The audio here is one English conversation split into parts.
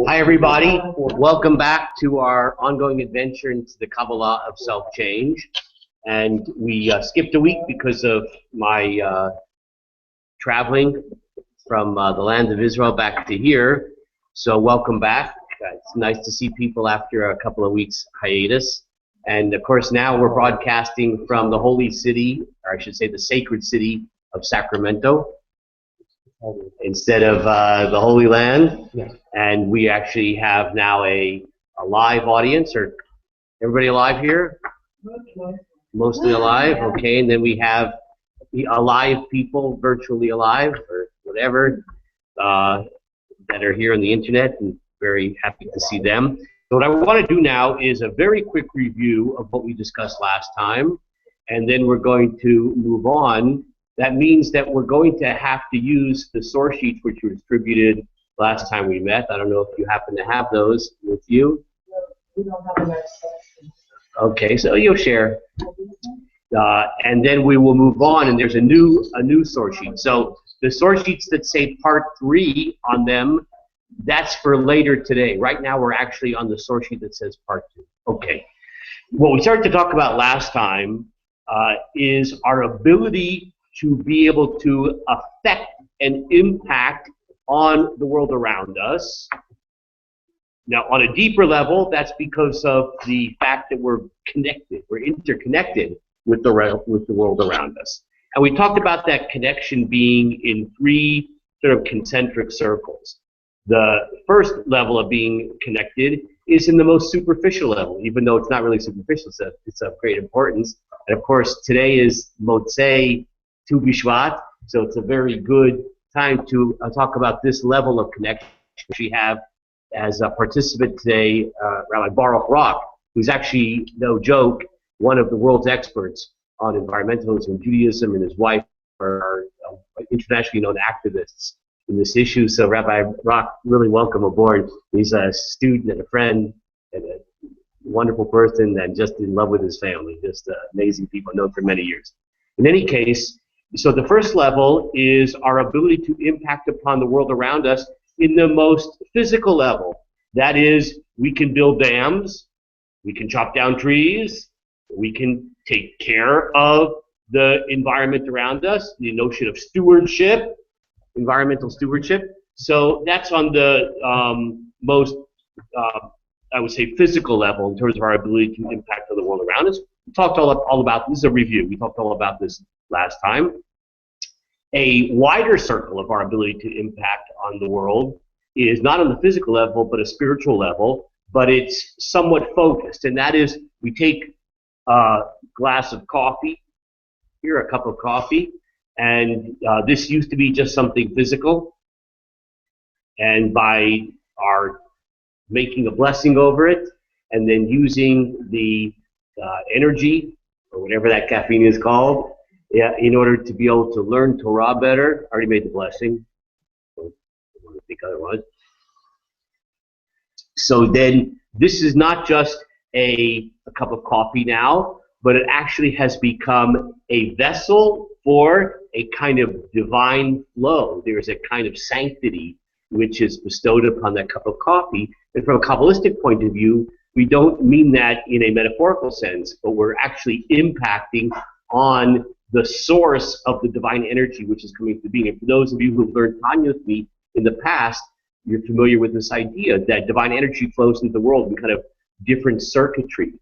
Hi, everybody. Welcome back to our ongoing adventure into the Kabbalah of self-change. And we skipped a week because of my traveling from the land of Israel back to here. So welcome back. It's nice to see people after a couple of weeks hiatus. And of course, now we're broadcasting from the holy city, or I should say the sacred city of Sacramento, instead of the Holy Land. Yes. And we actually have now a live audience. Or everybody alive here? Mostly alive, okay. And then we have the alive people, virtually alive, or whatever, that are here on the internet, and very happy to see them. So what I want to do now is a very quick review of what we discussed last time, and then we're going to move on. That means that we're going to have to use the source sheets which were distributed last time we met. I don't know if you happen to have those with you. We don't have a next section. Okay, so you'll share. And then we will move on, and there's a new source sheet. So the source sheets that say part 3 on them, that's for later today. Right now we're actually on the source sheet that says part 2. Okay. What we started to talk about last time is our ability to be able to affect and impact on the world around us. Now, on a deeper level, that's because of the fact that we're connected, we're interconnected with the world around us. And we talked about that connection being in 3 sort of concentric circles. The first level of being connected is in the most superficial level, even though it's not really superficial, it's of great importance. And of course, today is Motzei Tu Bishvat, so it's a very good time to talk about this level of connection. We have as a participant today, Rabbi Baruch Rock, who's actually, no joke, one of the world's experts on environmentalism and Judaism, and his wife are internationally known activists in this issue. So Rabbi Rock, really welcome aboard. He's a student and a friend and a wonderful person, and just in love with his family. Just amazing people, known for many years. In any case, so the first level is our ability to impact upon the world around us in the most physical level. That is, we can build dams, we can chop down trees, we can take care of the environment around us, the notion of stewardship, environmental stewardship. So that's on the most, I would say, physical level in terms of our ability to impact on the world around us. We talked all about, this is a review, we talked all about this last time. A wider circle of our ability to impact on the world is not on the physical level, but a spiritual level, but it's somewhat focused, and that is, we take a glass of coffee, here, a cup of coffee, and this used to be just something physical, and by our making a blessing over it, and then using the energy, or whatever that caffeine is called, in order to be able to learn Torah better. I already made the blessing. I don't think otherwise. So then, this is not just a cup of coffee now, but it actually has become a vessel for a kind of divine flow. There is a kind of sanctity which is bestowed upon that cup of coffee. And from a Kabbalistic point of view, we don't mean that in a metaphorical sense, but we're actually impacting on the source of the divine energy which is coming to being. And for those of you who have learned Tanya with me in the past, you're familiar with this idea that divine energy flows into the world in kind of different circuitry.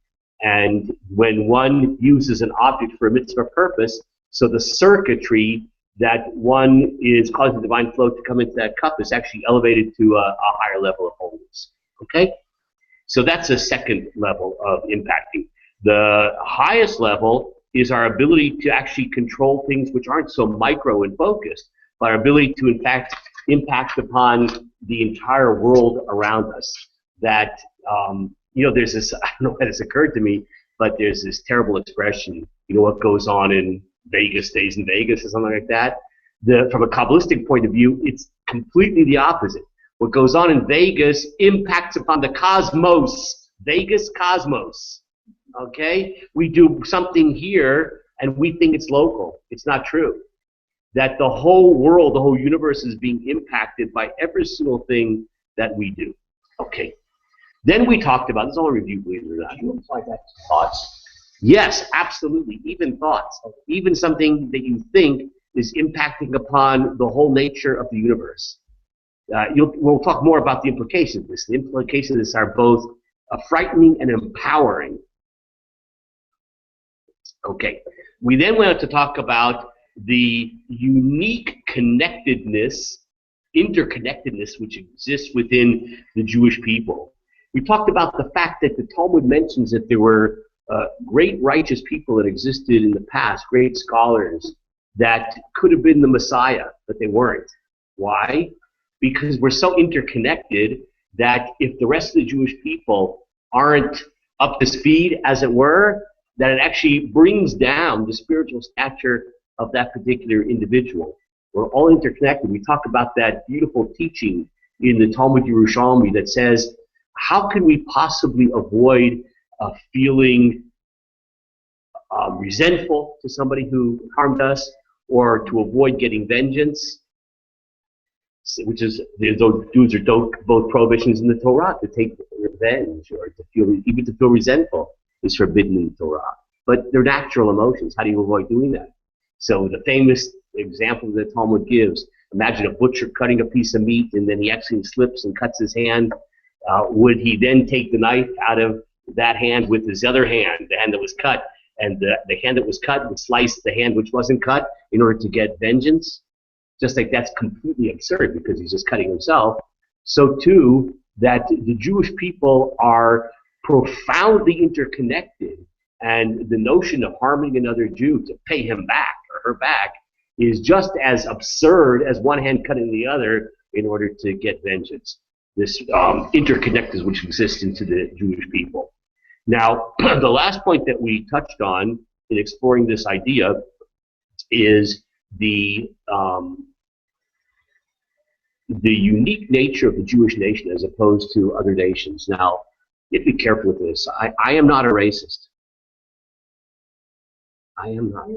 And when one uses an object for a mitzvah purpose, so the circuitry that one is causing divine flow to come into that cup is actually elevated to a higher level of holiness. Okay? So that's a second level of impacting. The highest level is our ability to actually control things which aren't so micro and focused, but our ability to, in fact, impact upon the entire world around us. That, you know, there's this, I don't know why this occurred to me, but there's this terrible expression, you know, what goes on in Vegas stays in Vegas or something like that. From a Kabbalistic point of view, it's completely the opposite. What goes on in Vegas impacts upon the cosmos, Vegas cosmos. Okay? We do something here and we think it's local. It's not true. That the whole world, the whole universe is being impacted by every single thing that we do. Okay. Then we talked about, this is all review, believe it or not. You apply that to thoughts. Yes, absolutely. Even thoughts, even something that you think is impacting upon the whole nature of the universe. We'll talk more about the implications of this. The implications of this are both frightening and empowering. Okay. We then went to talk about the unique connectedness, interconnectedness, which exists within the Jewish people. We talked about the fact that the Talmud mentions that there were great righteous people that existed in the past, great scholars that could have been the Messiah, but they weren't. Why? Because we're so interconnected that if the rest of the Jewish people aren't up to speed, as it were, that it actually brings down the spiritual stature of that particular individual. We're all interconnected. We talk about that beautiful teaching in the Talmud Yerushalmi that says, how can we possibly avoid feeling resentful to somebody who harmed us, or to avoid getting vengeance, which is, those are both prohibitions in the Torah, to take revenge or to feel, even to feel resentful is forbidden in the Torah. But they're natural emotions. How do you avoid doing that? So the famous example that Talmud gives, imagine a butcher cutting a piece of meat and then he actually slips and cuts his hand. Would he then take the knife out of that hand with his other hand, the hand that was cut, and the hand that was cut would slice the hand which wasn't cut in order to get vengeance? Just like that's completely absurd because he's just cutting himself. So too, that the Jewish people are profoundly interconnected, and the notion of harming another Jew to pay him back or her back is just as absurd as one hand cutting the other in order to get vengeance. This interconnectedness which exists into the Jewish people. Now, the last point that we touched on in exploring this idea is the unique nature of the Jewish nation as opposed to other nations. Now, you have to be careful with this. I am not a racist. I am not.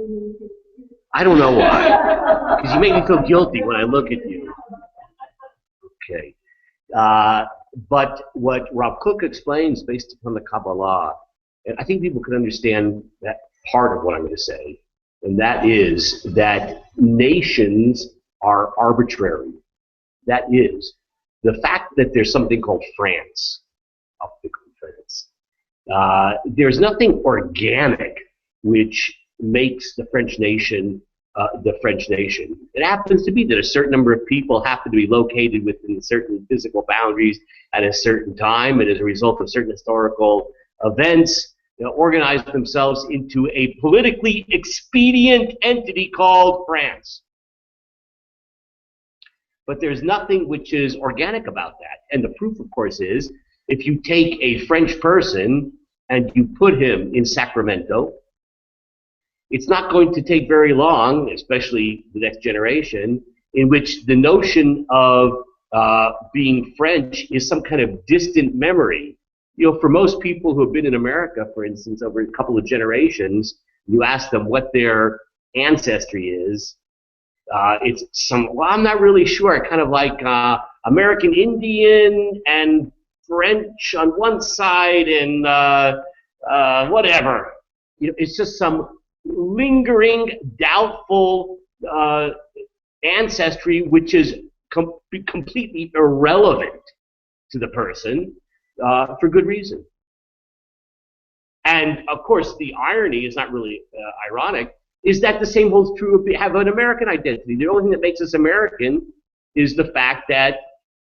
I don't know why. Because you make me feel guilty when I look at you. Okay. But what Rav Kook explains based upon the Kabbalah, and I think people can understand that part of what I'm going to say, and that is that nations are arbitrary. That is, the fact that there's something called France, there's nothing organic which makes the French nation the French nation. It happens to be that a certain number of people happen to be located within certain physical boundaries at a certain time, and as a result of certain historical events, organize themselves into a politically expedient entity called France. But there's nothing which is organic about that. And the proof, of course, is if you take a French person and you put him in Sacramento, it's not going to take very long, especially the next generation, in which the notion of being French is some kind of distant memory. You know, for most people who have been in America, for instance, over a couple of generations, you ask them what their ancestry is, it's some, well, I'm not really sure, kind of like American Indian and French on one side and whatever. You know, it's just some lingering, doubtful ancestry which is completely irrelevant to the person for good reason. And of course, the irony is not really ironic, is that the same holds true if we have an American identity. The only thing that makes us American is the fact that,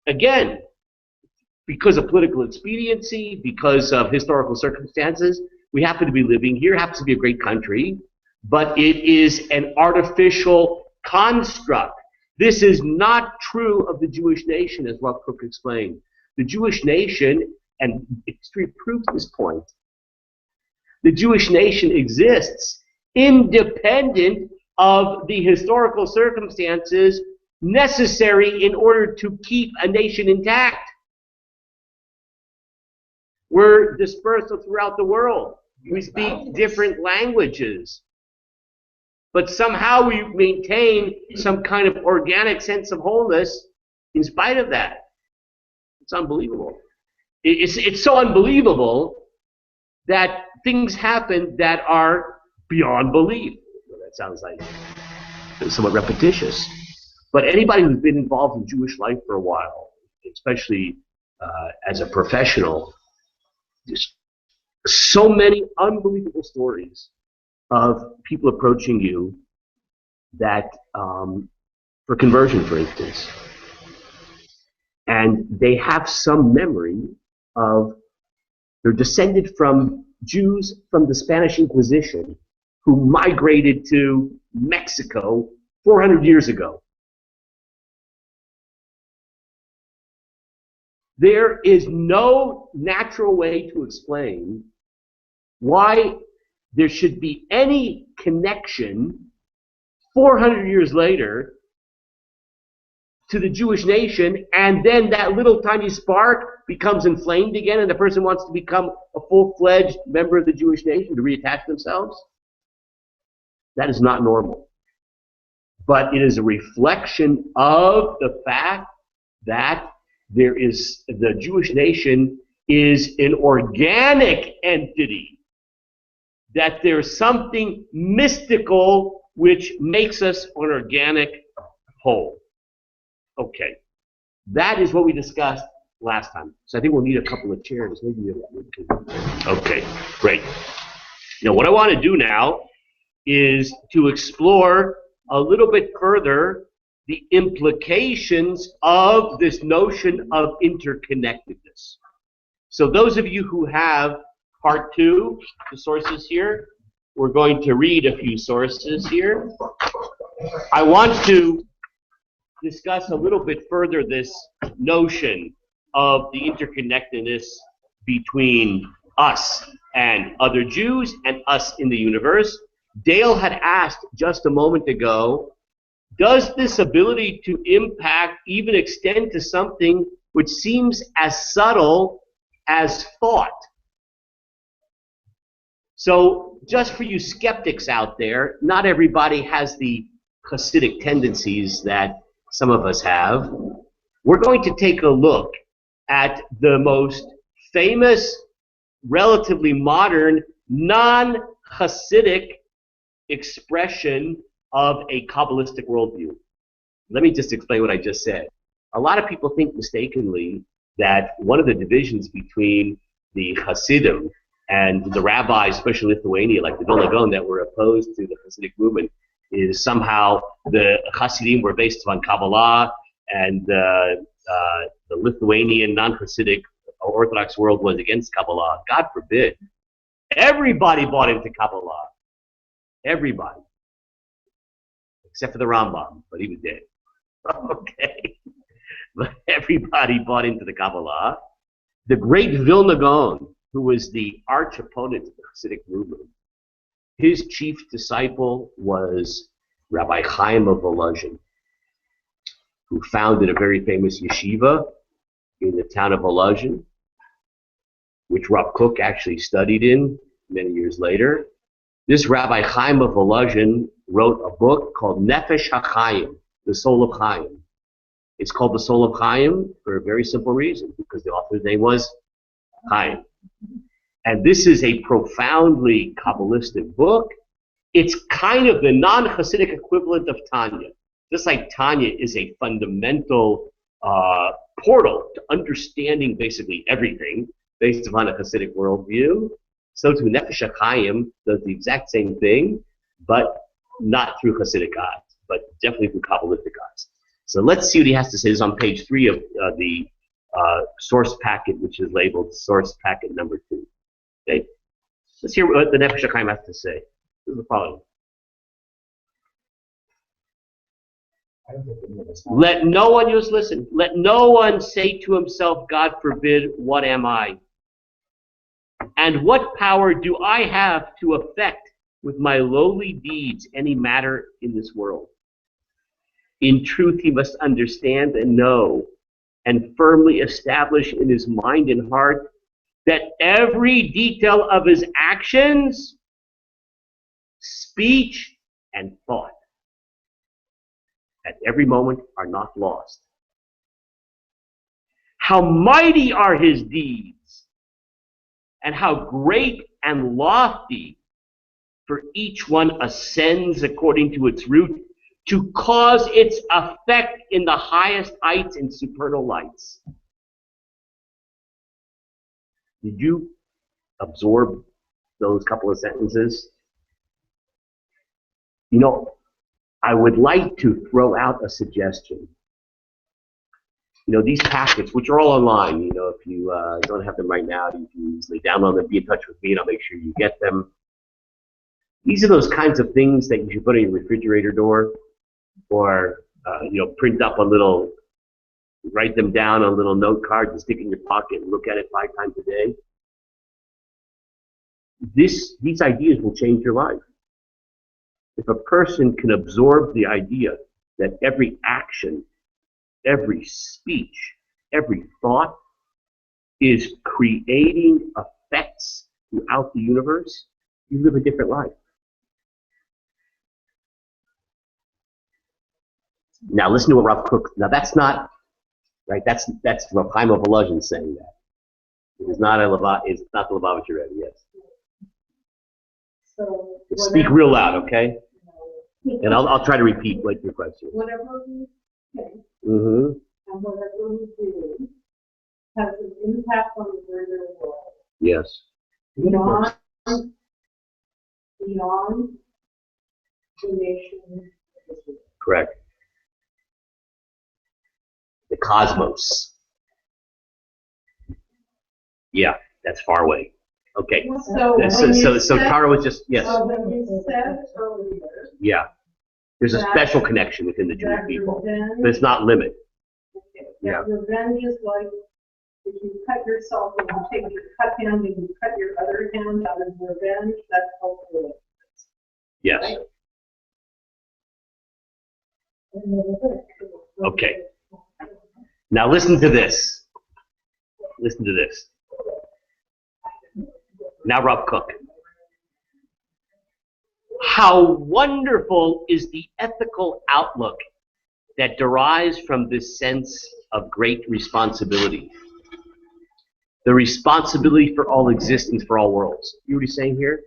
again, because of political expediency, because of historical circumstances, we happen to be living here. It happens to be a great country, but it is an artificial construct. This is not true of the Jewish nation, as Rav Kook explained. The Jewish nation, and history proves this point, the Jewish nation exists independent of the historical circumstances necessary in order to keep a nation intact. We're dispersed throughout the world. We speak different languages. But somehow we maintain some kind of organic sense of wholeness in spite of that. It's unbelievable. It's so unbelievable that things happen that are beyond belief. Well, that sounds like somewhat repetitious. But anybody who's been involved in Jewish life for a while, especially as a professional, just so many unbelievable stories of people approaching you that, for conversion, for instance, and they have some memory of, they're descended from Jews from the Spanish Inquisition who migrated to Mexico 400 years ago. There is no natural way to explain why there should be any connection 400 years later to the Jewish nation, and then that little tiny spark becomes inflamed again and the person wants to become a full-fledged member of the Jewish nation to reattach themselves. That is not normal. But it is a reflection of the fact that there is, the Jewish nation is an organic entity, that there's something mystical which makes us an organic whole. Okay, that is what we discussed last time. So I think we'll need a couple of chairs. Maybe. Okay, great. Now what I want to do now is to explore a little bit further the implications of this notion of interconnectedness. So those of you who have part 2, the sources here, we're going to read a few sources here. I want to discuss a little bit further this notion of the interconnectedness between us and other Jews and us in the universe. Dale had asked just a moment ago, does this ability to impact even extend to something which seems as subtle as thought? So just for you skeptics out there, not everybody has the Hasidic tendencies that some of us have. We're going to take a look at the most famous, relatively modern, non-Hasidic expression of a Kabbalistic worldview. Let me just explain what I just said. A lot of people think mistakenly that one of the divisions between the Hasidim and the rabbis, especially in Lithuania, like the Vilna Gaon, that were opposed to the Hasidic movement, is somehow the Hasidim were based on Kabbalah, and the Lithuanian non-Hasidic Orthodox world was against Kabbalah. God forbid. Everybody bought into Kabbalah. Everybody. Except for the Rambam, but he was dead. Okay. But everybody bought into the Kabbalah. The great Vilna Gaon, who was the arch opponent of the Hasidic movement, his chief disciple was Rabbi Chaim of Volozhin, who founded a very famous yeshiva in the town of Volozhin, which Rav Kook actually studied in many years later. This Rabbi Chaim of Volozhin wrote a book called Nefesh HaChaim, the Soul of Chaim. It's called the Soul of Chaim for a very simple reason, because the author's name was Chaim. And this is a profoundly Kabbalistic book. It's kind of the non-Hasidic equivalent of Tanya. Just like Tanya is a fundamental portal to understanding basically everything based upon a Hasidic worldview, so too Nefesh HaChaim does the exact same thing, but not through Hasidic eyes, but definitely through Kabbalistic eyes. So let's see what he has to say. This is on page 3 of the source packet, which is labeled source packet number 2. Okay, let's hear what the Nefesh HaChaim has to say. This is the following. Let no one, just listen, let no one say to himself, God forbid, what am I? And what power do I have to affect with my lowly deeds any matter in this world? In truth, he must understand and know and firmly establish in his mind and heart that every detail of his actions, speech, and thought at every moment are not lost. How mighty are his deeds, and how great and lofty, for each one ascends according to its root, to cause its effect in the highest heights and supernal lights. Did you absorb those couple of sentences? You know, I would like to throw out a suggestion. You know, these packets, which are all online, you know, if you don't have them right now, you can easily download them, be in touch with me, and I'll make sure you get them. These are those kinds of things that you should put on your refrigerator door, or, you know, print up a little, write them down on a little note card and stick in your pocket and look at it 5 times a day. These ideas will change your life. If a person can absorb the idea that every action, every speech, every thought is creating effects throughout the universe, you live a different life. Now listen to what Rav Kook. Now that's not right. That's Rav Chaim of Volozhin saying that. It is not it's not the Lubavitcher Rebbe. Yes. So speak real loud, okay? And I'll try to repeat like your question. Whatever we think Mm-hmm. and whatever we do has an impact on the greater world. Yes. Beyond the nation of Israel. Correct. The cosmos. Yeah, that's far away. Okay. So Tara was just, yes. So when you said earlier, Yeah. There's a special connection within the Jewish people, but it's not limit. okay, Yeah. that revenge is like if you cut yourself and you take your cut hand and you cut your other hand out of revenge, that's also it. Yes. Okay. Now listen to this. Listen to this. Now Rav Kook. How wonderful is the ethical outlook that derives from this sense of great responsibility. The responsibility for all existence, for all worlds. You know what he's saying here?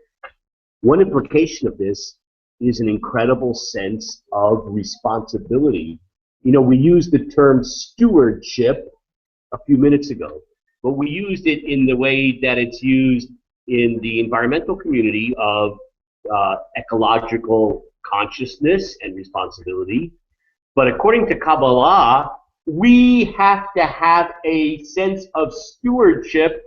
One implication of this is an incredible sense of responsibility. You know, we used the term stewardship a few minutes ago, but we used it in the way that it's used in the environmental community of ecological consciousness and responsibility. But according to Kabbalah, we have to have a sense of stewardship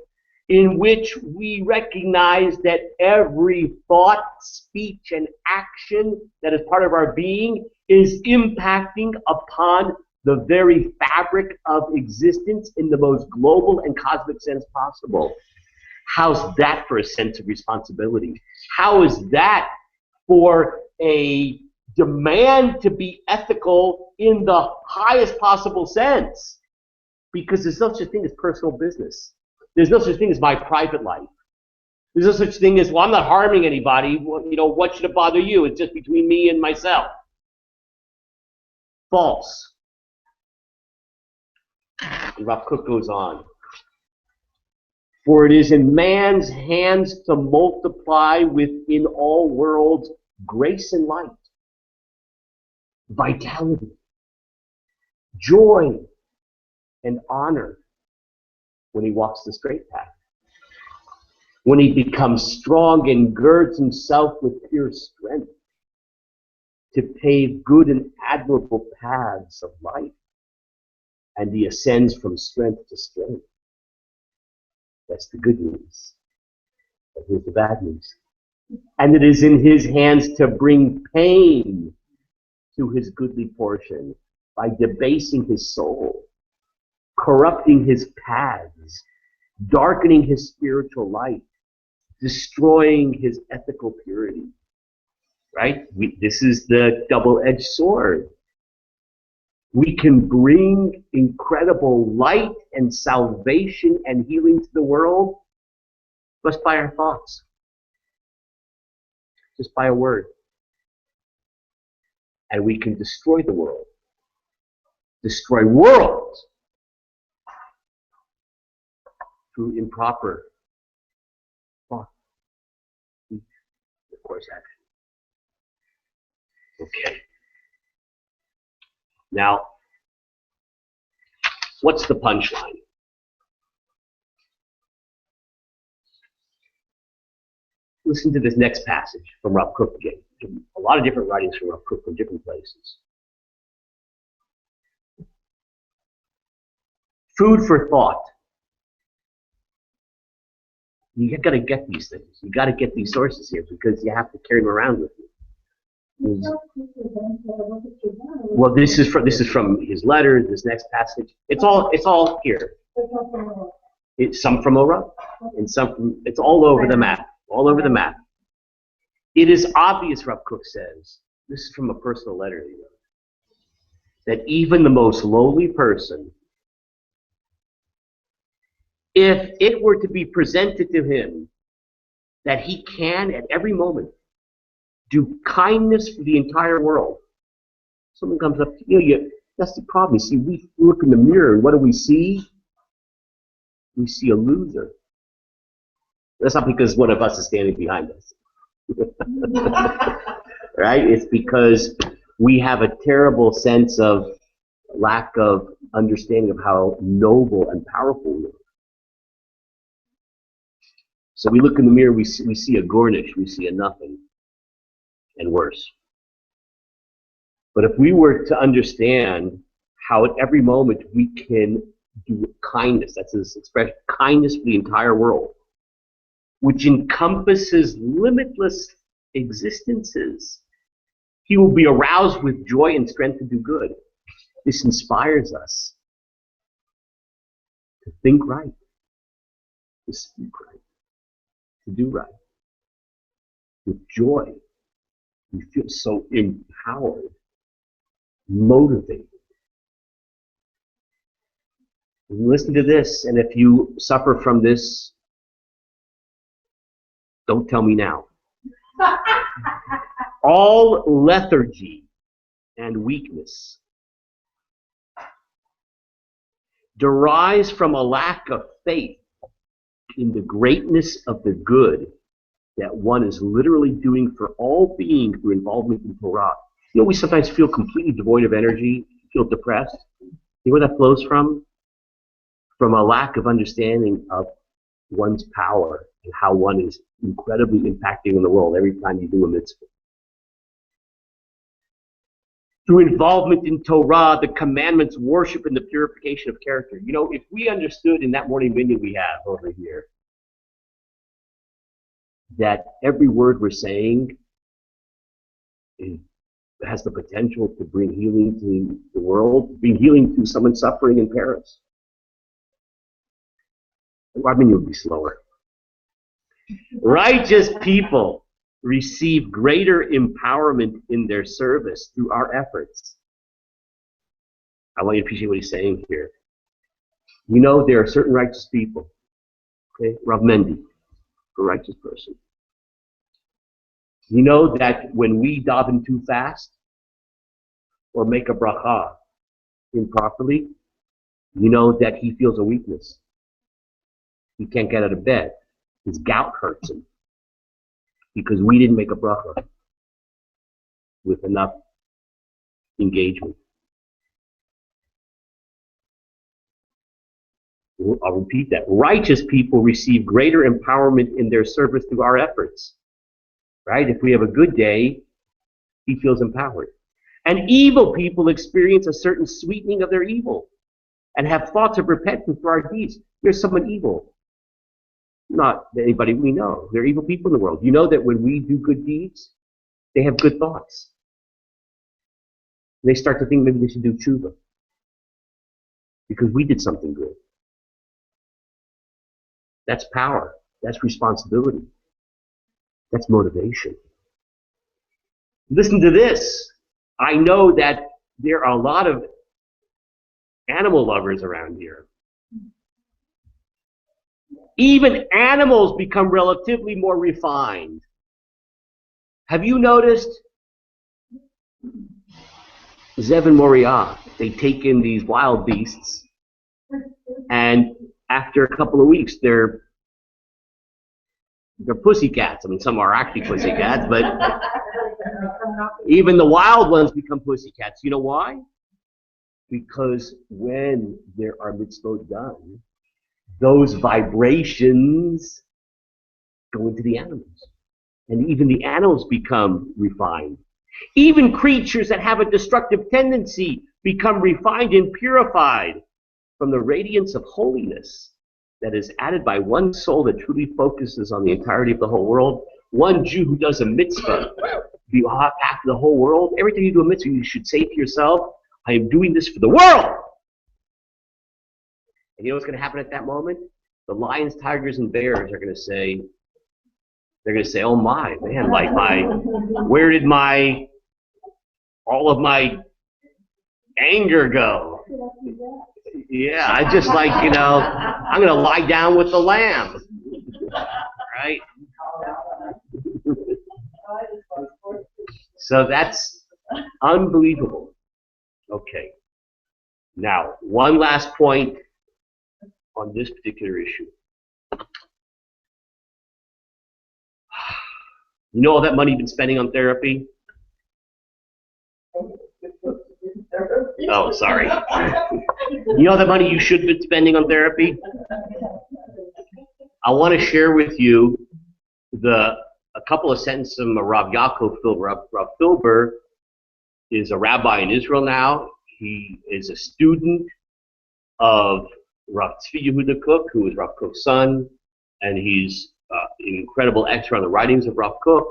in which we recognize that every thought, speech, and action that is part of our being is impacting upon the very fabric of existence in the most global and cosmic sense possible. How's that for a sense of responsibility? How is that for a demand to be ethical in the highest possible sense? Because there's no such thing as personal business. There's no such thing as my private life. There's no such thing as, well, I'm not harming anybody. Well, you know, what should it bother you? It's just between me and myself. False. And Rav Kook goes on. For it is in man's hands to multiply within all worlds grace and light, vitality, joy, and honor when he walks the straight path. When he becomes strong and girds himself with pure strength to pave good and admirable paths of life, and he ascends from strength to strength. That's the good news. But here's the bad news. And it is in his hands to bring pain to his goodly portion by debasing his soul, corrupting his paths, darkening his spiritual light, destroying his ethical purity. Right? This is the double-edged sword. We can bring incredible light and salvation and healing to the world just by our thoughts, just by a word. And we can destroy the world, destroy worlds through improper thought, speech, of course, action. Okay. Now, what's the punchline? Listen to this next passage from Rav Kook again. A lot of different writings from Rav Kook from different places. Food for thought. You got to get these things. You got to get these sources here because you have to carry them around with you. Well, this is from his letter. This next passage. It's all here. It's some from Ora, and some from. It's all over the map. All over the map. It is obvious, Rav Kook says. This is from a personal letter he wrote. That even the most lowly person, if it were to be presented to him that he can at every moment do kindness for the entire world, someone comes up to you, that's the problem. You see, we look in the mirror, and what do we see? We see a loser. That's not because one of us is standing behind us. Right? It's because we have a terrible sense of lack of understanding of how noble and powerful we are. So we look in the mirror, we see a Gornish, we see a nothing, and worse. But if we were to understand how at every moment we can do kindness, that's his expression, kindness for the entire world, which encompasses limitless existences, he will be aroused with joy and strength to do good. This inspires us to think right, to speak right, to do right. With joy, we feel so empowered, motivated. Listen to this, and if you suffer from this, don't tell me now. All lethargy and weakness derives from a lack of faith in the greatness of the good that one is literally doing for all being through involvement in Torah. You know, we sometimes feel completely devoid of energy, feel depressed. You know where that flows from? From a lack of understanding of one's power and how one is incredibly impacting in the world every time you do a mitzvah. Through involvement in Torah, the commandments, worship, and the purification of character. You know, if we understood in that morning minyan we have over here that every word we're saying has the potential to bring healing to the world, bring healing to someone suffering in Paris, I mean, it would be slower. Righteous people receive greater empowerment in their service through our efforts. I want you to appreciate what he's saying here. You know, there are certain righteous people. Okay, Rav Mendy, a righteous person. You know that when we daven too fast or make a bracha improperly, you know that he feels a weakness. He can't get out of bed. His gout hurts him because we didn't make a bracha with enough engagement. I'll repeat that. Righteous people receive greater empowerment in their service through our efforts. Right? If we have a good day, he feels empowered. And evil people experience a certain sweetening of their evil and have thoughts of repentance for our deeds. There's someone evil. Not anybody we know. There are evil people in the world. You know that when we do good deeds, they have good thoughts. They start to think maybe they should do tshuva because we did something good. That's power. That's responsibility. That's motivation. Listen to this. I know that there are a lot of animal lovers around here. Even animals become relatively more refined. Have you noticed? Zev and Moriah, they take in these wild beasts, and after a couple of weeks, they're pussycats. I mean, some are actually pussycats, but even the wild ones become pussycats. You know why? Because when there are mitzvot done, those vibrations go into the animals. And even the animals become refined. Even creatures that have a destructive tendency become refined and purified from the radiance of holiness that is added by one soul that truly focuses on the entirety of the whole world. One Jew who does a mitzvah after the whole world. Every time you do a mitzvah, you should say to yourself, I am doing this for the world. And you know what's going to happen at that moment? The lions, tigers, and bears are going to say, oh my, man, like where did all of my anger go? Yeah, I just I'm going to lie down with the lamb. Right? So that's unbelievable. Okay. Now, one last point on this particular issue. You know all that money you've been spending on therapy? Oh, sorry. You know the money you should have been spending on therapy? I want to share with you a couple of sentences from Rav Yaakov Filber. Rav Filber is a rabbi in Israel now. He is a student of Rav Yehuda Kook, who is Rav Kook's son, and he's an incredible expert on the writings of Rav Kook.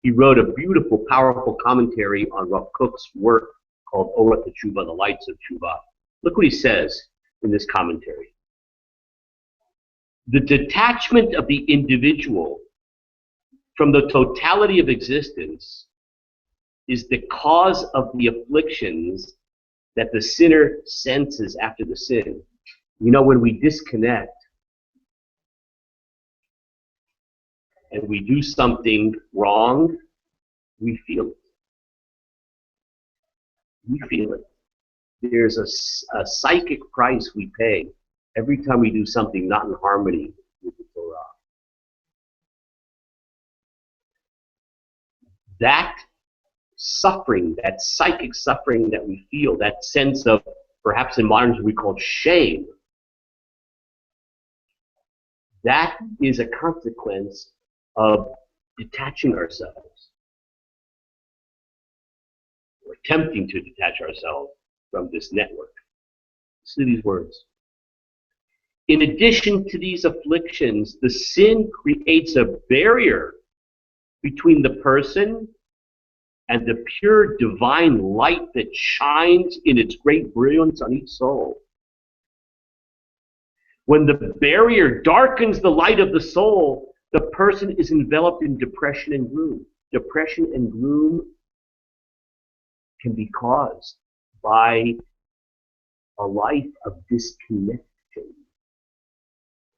He wrote a beautiful, powerful commentary on Rav Kook's work called Orat Teshuvah, The Lights of Teshuvah. Look what he says in this commentary. The detachment of the individual from the totality of existence is the cause of the afflictions that the sinner senses after the sin. You know, when we disconnect and we do something wrong, we feel it. We feel it. There's a psychic price we pay every time we do something not in harmony with the Torah. That suffering, that psychic suffering that we feel, that sense of, perhaps in modern times we call shame, that is a consequence of detaching ourselves. We're attempting to detach ourselves from this network. Listen to these words. In addition to these afflictions, the sin creates a barrier between the person and the pure divine light that shines in its great brilliance on each soul. When the barrier darkens the light of the soul, the person is enveloped in depression and gloom. Depression and gloom can be caused by a life of disconnection.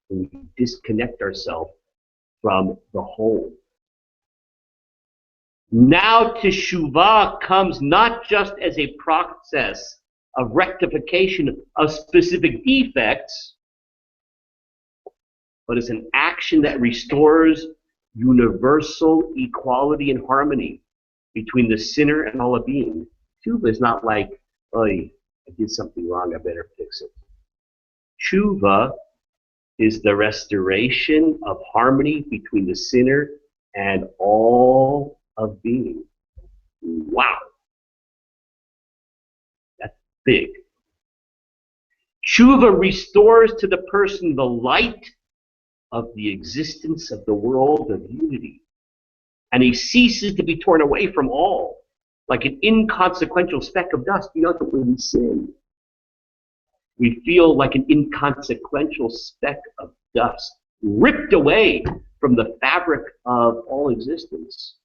When we disconnect ourselves from the whole. Now teshuvah comes not just as a process of rectification of specific defects, but as an action that restores universal equality and harmony between the sinner and all of being. Tshuva is not like, oh, I did something wrong, I better fix it. Tshuva is the restoration of harmony between the sinner and all of being. Wow. That's big. Tshuva restores to the person the light of the existence of the world of unity. And he ceases to be torn away from all, like an inconsequential speck of dust. You know that when we sin, we feel like an inconsequential speck of dust, ripped away from the fabric of all existence.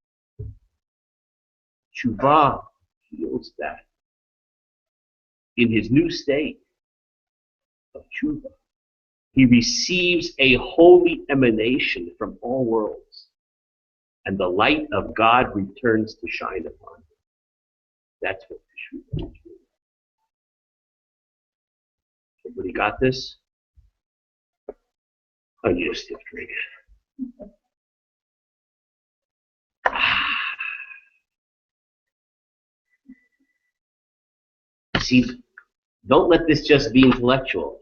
Tshuva feels that. In his new state of tshuva, he receives a holy emanation from all worlds, and the light of God returns to shine upon him. That's what tshuva is. Everybody got this? I need a stiff drink. See, don't let this just be intellectual.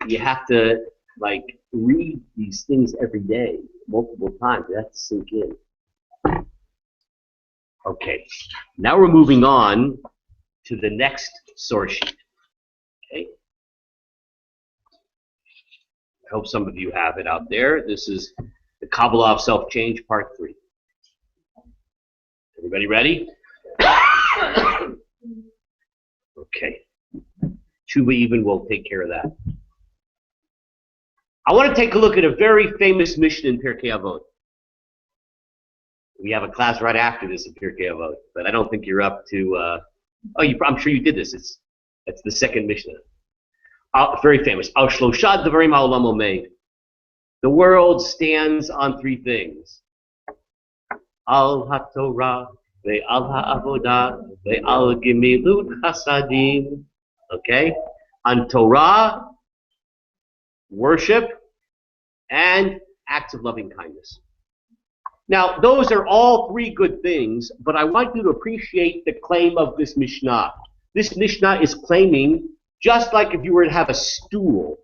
You have to, like, read these things every day, multiple times. You have to sink in. Okay, now we're moving on to the next source sheet. Okay. I hope some of you have it out there. This is the Kabbalah of Self-Change, Part 3. Everybody ready? Okay. Tshuva even will take care of that. I want to take a look at a very famous Mishnah in Pirkei Avot. We have a class right after this in Pirkei Avot, but I don't think you're up to. I'm sure you did this. That's the second Mishnah. Very famous. Al Shlosha Devarim Ha'olam Omeid. The world stands on three things: Al HaTorah, Ve'al HaAvodah, Ve'al Gemilut Chasadim. Okay, on Torah, worship, and acts of loving kindness. Now, those are all three good things, but I want you to appreciate the claim of this Mishnah. This Mishnah is claiming, just like if you were to have a stool,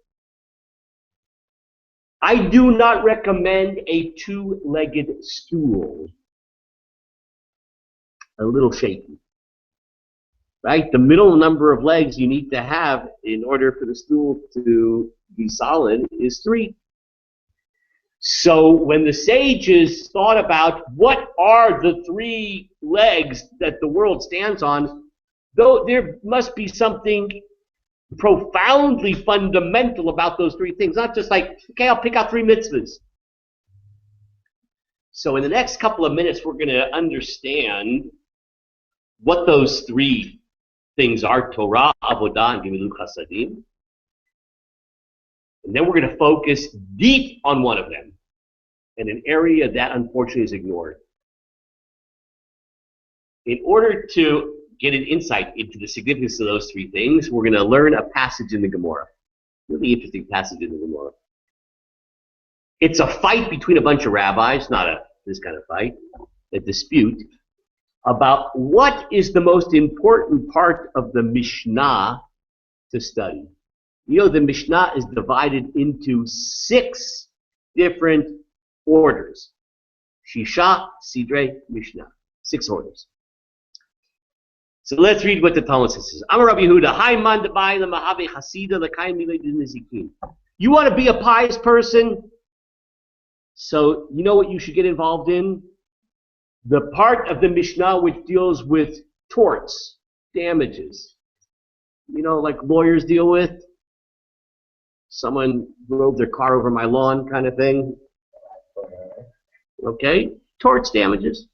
I do not recommend a two-legged stool. A little shaky. Right? The middle number of legs you need to have in order for the stool to be solid is 3. So when the sages thought about what are the 3 legs that the world stands on, though there must be something profoundly fundamental about those 3 things. Not just like, okay, I'll pick out 3 mitzvahs. So in the next couple of minutes, we're going to understand what those 3 things are: Torah, Avodah, and Gemilut Chasadim. And then we're going to focus deep on one of them, in an area that unfortunately is ignored. In order to get an insight into the significance of those 3 things, we're going to learn a passage in the Gemara. Really interesting passage in the Gemara. It's a fight between a bunch of rabbis, not this kind of fight, a dispute about what is the most important part of the Mishnah to study. You know, the Mishnah is divided into 6 different orders. Shisha, Sidrei, Mishnah. 6 orders. So let's read what the Talmud says. Amar Rabbi Yehuda, Hai man debai lemahave chasida l'kayim milei nizikin. You want to be a pious person? So you know what you should get involved in? The part of the Mishnah which deals with torts, damages. You know, like lawyers deal with. Someone drove their car over my lawn kind of thing. Okay? Torts, damages.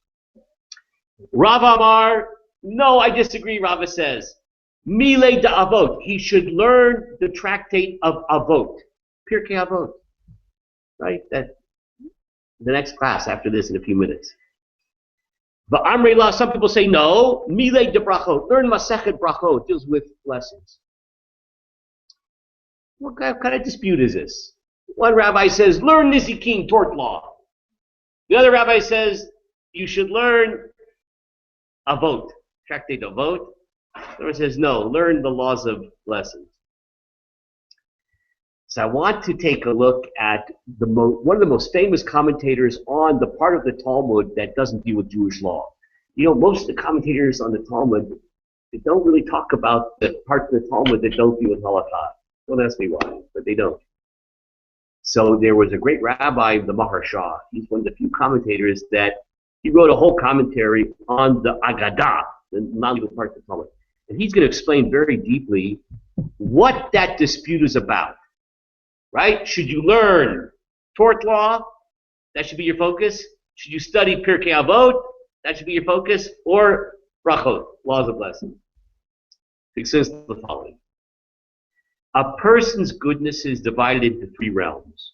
Rav Amar, no, I disagree, Rava says. Milei da Avot. He should learn the tractate of Avot. Pirkei Avot. Right? That the next class after this in a few minutes. But Amrei La, some people say no. Milei de Brachot. Learn Masechet Brachot. Deals with blessings. What kind of dispute is this? One rabbi says, learn Nizikin, tort law. The other rabbi says, you should learn Avot, tractate Avot. The other says, no, learn the laws of blessings. So I want to take a look at one of the most famous commentators on the part of the Talmud that doesn't deal with Jewish law. You know, most of the commentators on the Talmud, they don't really talk about the parts of the Talmud that don't deal with halakha. Don't ask me why, but they don't. So there was a great rabbi, the Maharsha. He's one of the few commentators that he wrote a whole commentary on the Agadah, the non-Jewish part of the Talmud. And he's going to explain very deeply what that dispute is about. Right? Should you learn tort law? That should be your focus. Should you study Pirkei Avot? That should be your focus. Or Brachot, laws of blessing. It says the following. A person's goodness is divided into 3 realms.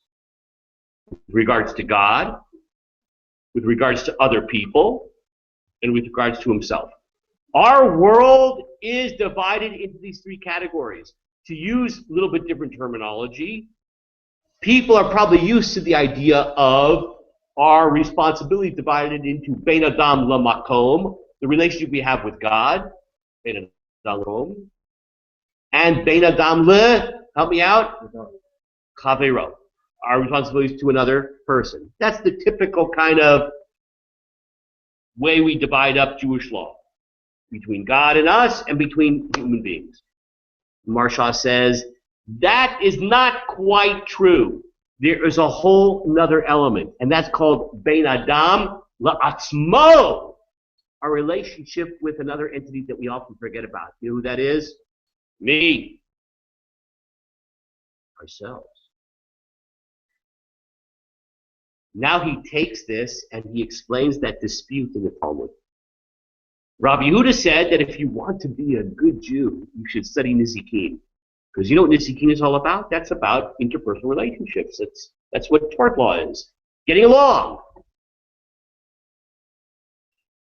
With regards to God, with regards to other people, and with regards to himself. Our world is divided into these 3 categories. To use a little bit different terminology, people are probably used to the idea of our responsibility divided into Ben Adam Lamakom, the relationship we have with God, Ben Adam Lamakom, and Ben Adam Le, help me out, Chavero, our responsibilities to another person. That's the typical kind of way we divide up Jewish law, between God and us and between human beings. Marsha says, that is not quite true. There is a whole another element, and that's called Ben Adam La'atzmo, our relationship with another entity that we often forget about. You know who that is? Me. Ourselves. Now he takes this and he explains that dispute in the Talmud. Rabbi Yehuda said that if you want to be a good Jew, you should study Nizikin. Because you know what Nizikin is all about? That's about interpersonal relationships. That's what Torah law is. Getting along.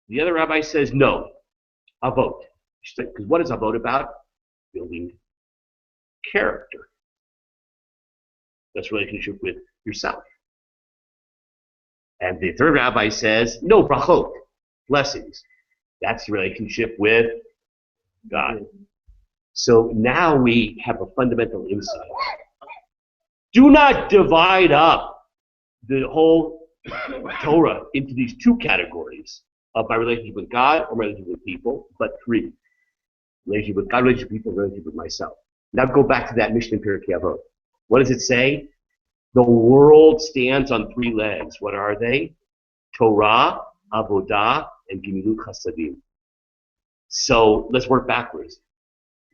The other rabbi says, no, avot. Because what is avot about? Building character. That's relationship with yourself. And the third rabbi says, no, brachot, blessings. That's the relationship with God. So now we have a fundamental insight. Do not divide up the whole Torah into these two categories of my relationship with God or my relationship with people, but three. Relationship with God, relationship with people, relationship with myself. Now go back to that Mishnah in Pirkei Avot. What does it say? The world stands on three legs. What are they? Torah, Avodah, and Gemilut Chasadim. So let's work backwards.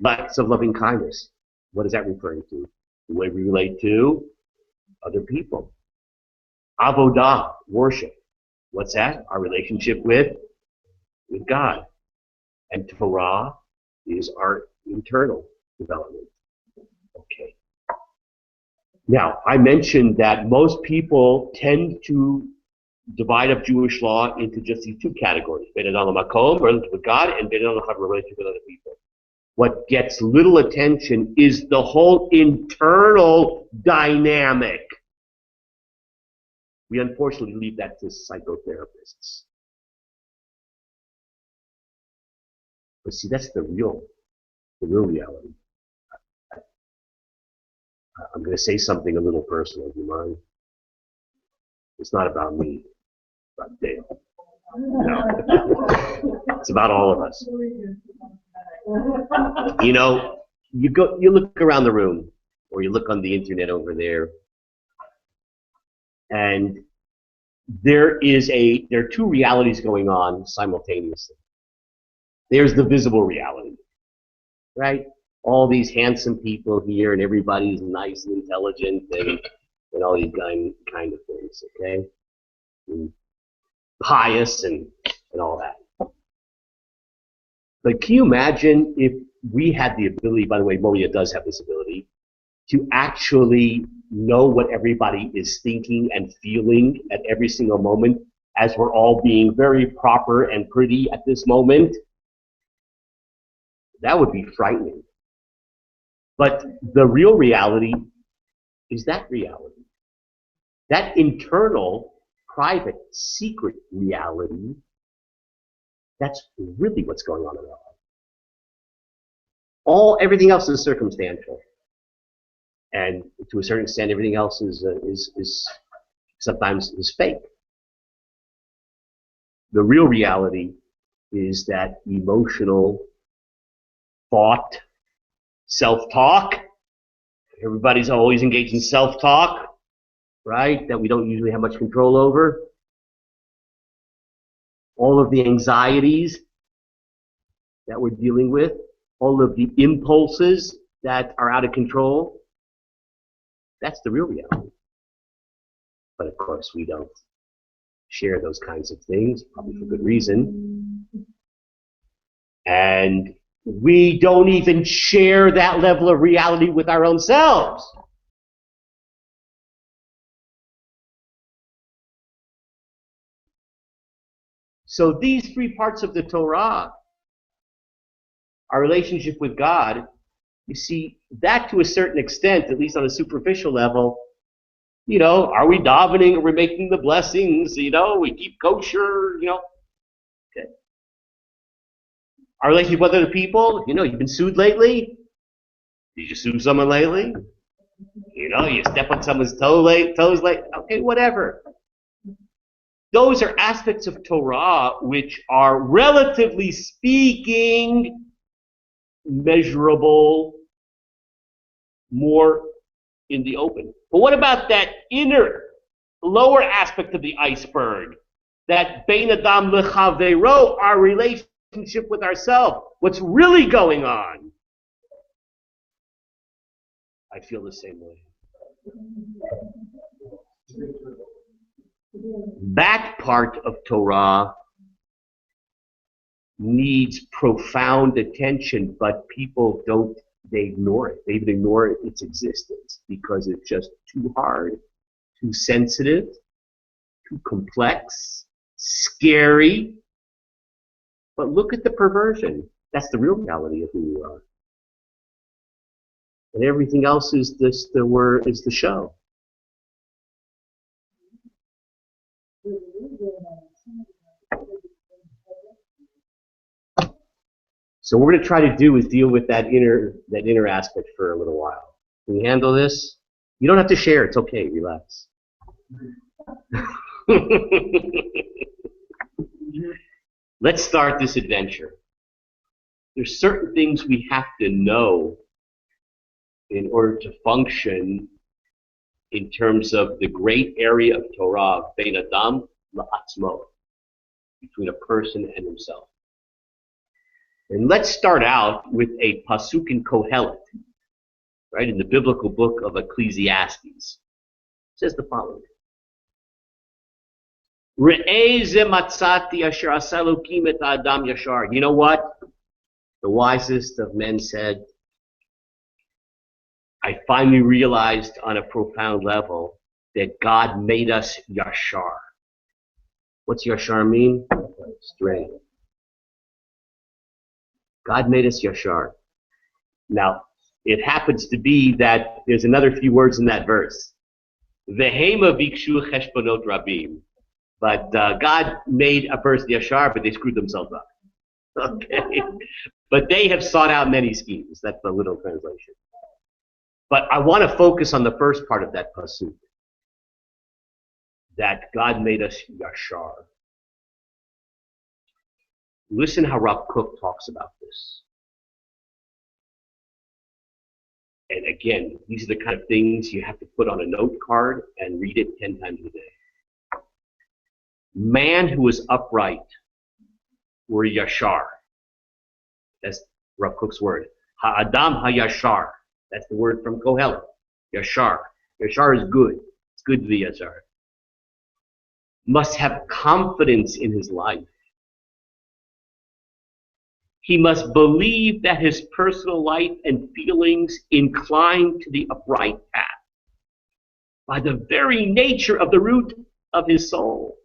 Acts of loving kindness. What is that referring to? The way we relate to other people. Avodah, worship. What's that? Our relationship with God. And Torah is our internal development. Okay. Now, I mentioned that most people tend to divide up Jewish law into just these two categories. Ben Adam Lamakom, relationship with God, and Ben Adam Lamakom, relationship with other people. What gets little attention is the whole internal dynamic. We unfortunately leave that to psychotherapists. But see, that's the real reality. I'm going to say something a little personal, do you mind? It's not about me, it's about Dale. No. It's about all of us. You know, you look around the room, or you look on the internet over there, and there are two realities going on simultaneously. There's the visible reality, right? All these handsome people here, and everybody's nice and intelligent, and all these kind of things, okay? And pious and all that. But can you imagine if we had the ability, by the way, Moria does have this ability, to actually know what everybody is thinking and feeling at every single moment, as we're all being very proper and pretty at this moment? That would be frightening. But the real reality is that reality. That internal, private, secret reality, that's really what's going on in our life. Everything else is circumstantial. And to a certain extent, everything else is sometimes is fake. The real reality is that emotional thought, self-talk. Everybody's always engaged in self-talk, right? That we don't usually have much control over. All of the anxieties that we're dealing with, all of the impulses that are out of control, that's the real reality. But of course, we don't share those kinds of things, probably for good reason. And we don't even share that level of reality with our own selves. So these three parts of the Torah, our relationship with God, you see, that to a certain extent, at least on a superficial level, You know, are we davening? Are we making the blessings? You know, we keep kosher, you know. Okay. Our relationship with other people, you know, you've been sued lately? Did you sue someone lately? You know, you step on someone's toes late. Okay, whatever. Those are aspects of Torah which are, relatively speaking, measurable, more in the open. But what about that inner, lower aspect of the iceberg? That Bein Adam L'Chaveiro, our relationship with ourselves. What's really going on? I feel the same way. That part of Torah needs profound attention, but people don't, they ignore it. They even ignore its existence because it's just too hard, too sensitive, too complex, scary. But look at the perversion. That's the real reality of who we are. And everything else is the show. So what we're going to try to do is deal with that inner aspect for a little while. Can you handle this? You don't have to share. It's okay. Relax. Let's start this adventure. There's certain things we have to know in order to function in terms of the great area of Torah, Bein Adam La'atzmo, between a person and himself. And let's start out with a pasuk in Kohelet, right, in the biblical book of Ecclesiastes. It says the following. Re'eh ze matzati asher asa Elokim et ha'adam yashar. You know what? The wisest of men said, I finally realized on a profound level that God made us yashar. What's yashar mean? Straight. God made us yashar. Now, it happens to be that there's another few words in that verse. Vehema vikshu cheshbonot rabim. But God made a person yashar, but they screwed themselves up. Okay? But they have sought out many schemes. That's the literal translation. But I want to focus on the first part of that pasuk. That God made us yashar. Listen how Rav Kook talks about this. And again, these are the kind of things you have to put on a note card and read it 10 times a day. Man who is upright were yashar. That's Rav Kook's word. Ha'adam ha'yashar. That's the word from Kohelet. Yashar. Yashar is good. It's good to be yashar. Must have confidence in his life. He must believe that his personal life and feelings incline to the upright path by the very nature of the root of his soul.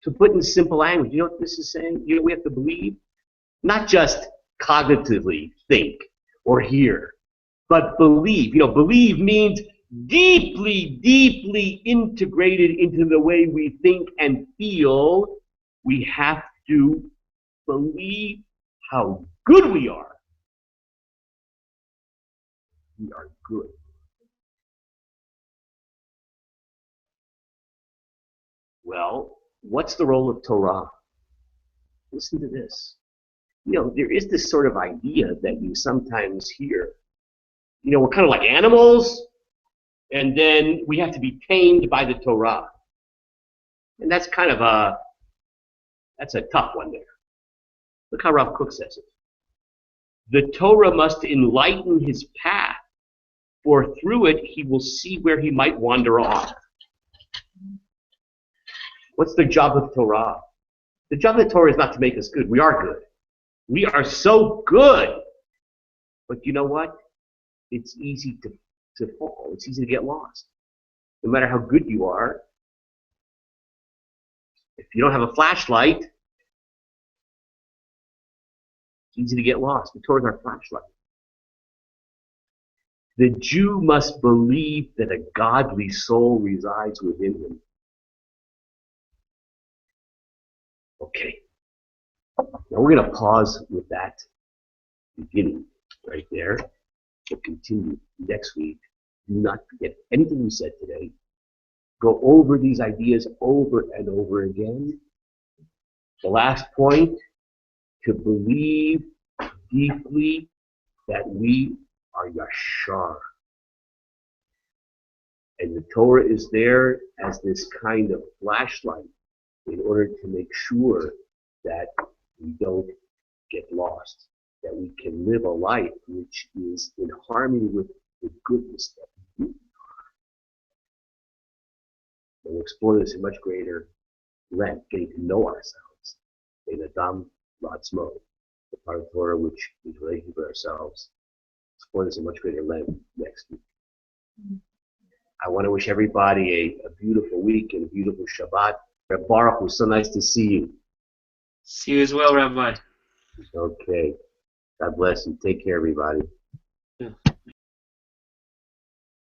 To put in simple language, you know what this is saying? You know, we have to believe, not just cognitively think or hear, but believe. You know, believe means deeply, deeply integrated into the way we think and feel. We have to believe how good we are. We are good. Well, what's the role of Torah? Listen to this. You know, there is this sort of idea that you sometimes hear. You know, we're kind of like animals, and then we have to be tamed by the Torah. And that's kind of that's a tough one there. Look how Rav Kook says it. The Torah must enlighten his path, for through it he will see where he might wander off. What's the job of Torah? The job of the Torah is not to make us good. We are good. We are so good. But you know what? It's easy to fall. It's easy to get lost. No matter how good you are, if you don't have a flashlight, it's easy to get lost. The Torah is our flashlight. The Jew must believe that a godly soul resides within him. Okay. Now we're going to pause with that beginning right there. We'll continue next week. Do not forget anything we said today. Go over these ideas over and over again. The last point, to believe deeply that we are Yashar. And the Torah is there as this kind of flashlight in order to make sure that we don't get lost, that we can live a life which is in harmony with the goodness that we do. And we'll explore this in much greater length, getting to know ourselves. In Adam Latzmo, the part of Torah which is related to ourselves. Explore this in much greater length next week. I want to wish everybody a beautiful week and a beautiful Shabbat. Reb Baruch, it was so nice to see you. See you as well, Rabbi. Okay. God bless you. Take care, everybody. Yeah.